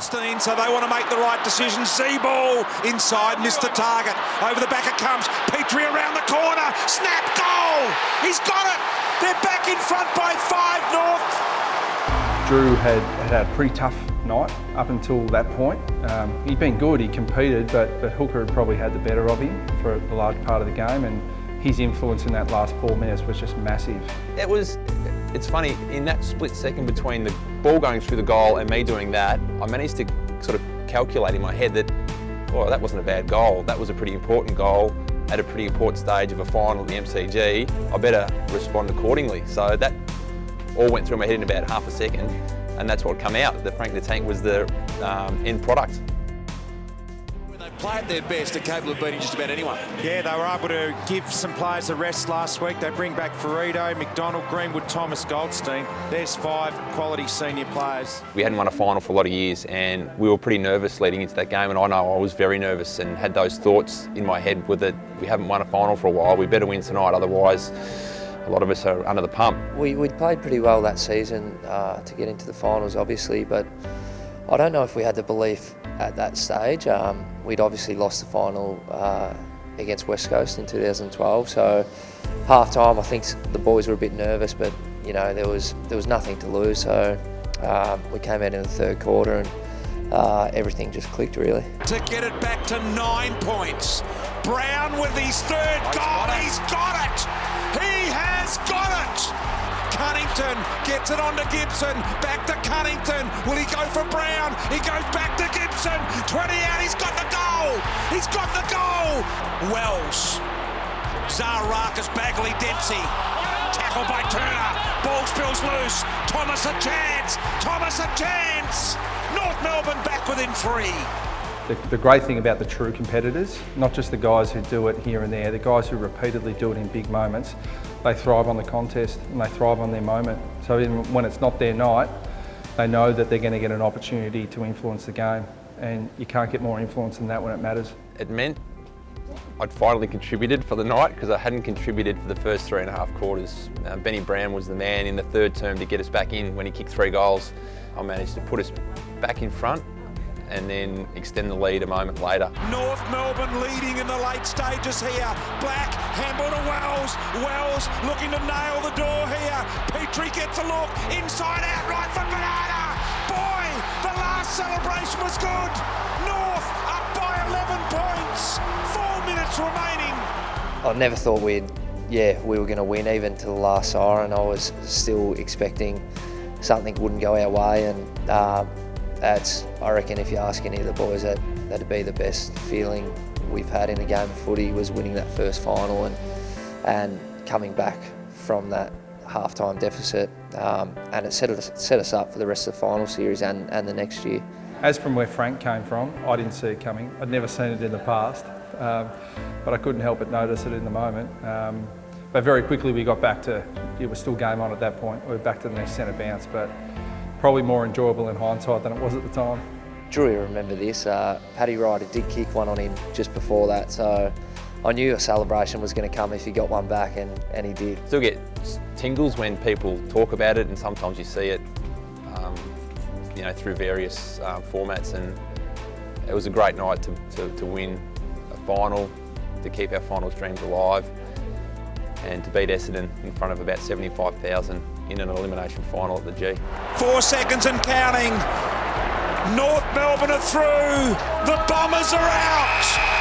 Goldstein, so they want to make the right decision. Z-ball inside, missed the target. Over the back it comes. Petrie around the corner. Snap, goal! He's got it! They're back in front by 5 North. Drew had a pretty tough night up until that point. He'd been good, he competed, but Hooker had probably had the better of him for a large part of the game, and his influence in that last 4 minutes was just massive. It's funny, in that split second between the ball going through the goal and me doing that, I managed to sort of calculate in my head that, well, that wasn't a bad goal. That was a pretty important goal at a pretty important stage of a final at the MCG. I better respond accordingly. So that all went through my head in about half a second, and that's what came out. The Frank the Tank was the end product. When they play at their best, they're capable of beating just about anyone. Yeah, they were able to give some players a rest last week. They bring back Farito, McDonald, Greenwood, Thomas, Goldstein. There's 5 quality senior players. We hadn't won a final for a lot of years, and we were pretty nervous leading into that game, and I know I was very nervous and had those thoughts in my head with it. We haven't won a final for a while, we better win tonight, otherwise a lot of us are under the pump. We'd played pretty well that season to get into the finals, obviously, but I don't know if we had the belief at that stage. We'd obviously lost the final against West Coast in 2012, so half-time I think the boys were a bit nervous, but you know there was nothing to lose, so we came out in the third quarter and everything just clicked really. To get it back to 9 points. Brown with his third goal, he's got it! He has got it! Cunnington gets it on to Gibson, back to Cunnington. Will he go for Brown? He goes back to Gibson, 20 out, he's got the goal! He's got the goal! Wells, Zaharakis, Bagley, Dempsey. Tackle by Turner, ball spills loose. Thomas a chance, Thomas a chance! North Melbourne back within 3. The great thing about the true competitors, not just the guys who do it here and there, the guys who repeatedly do it in big moments, they thrive on the contest and they thrive on their moment. So even when it's not their night, they know that they're going to get an opportunity to influence the game, and you can't get more influence than that when it matters. It meant I'd finally contributed for the night, because I hadn't contributed for the first 3.5 quarters. Benny Brown was the man in the third term to get us back in when he kicked 3 goals. I managed to put us back in front and then extend the lead a moment later. North Melbourne leading in the late stages here. Black, handball to Wells. Wells looking to nail the door here. Petrie gets a look. Inside out, right for Banana. Boy, the last celebration was good. North up by 11 points. 4 minutes remaining. I never thought we were going to win even to the last siren. I was still expecting something wouldn't go our way, and I reckon if you ask any of the boys, that'd be the best feeling we've had in a game of footy, was winning that first final and coming back from that half-time deficit, and it set us up for the rest of the final series and the next year. As from where Frank came from, I didn't see it coming. I'd never seen it in the past, but I couldn't help but notice it in the moment. But very quickly we got back to, it was still game on at that point. We were back to the next centre bounce, but probably more enjoyable in hindsight than it was at the time. Drew, remember this, Paddy Wright did kick one on him just before that, so I knew a celebration was going to come if he got one back, and he did. Still get tingles when people talk about it, and sometimes you see it through various formats, and it was a great night to win a final, to keep our finals dreams alive, and to beat Essendon in front of about 75,000 in an elimination final at the G. 4 seconds and counting. North Melbourne are through. The Bombers are out.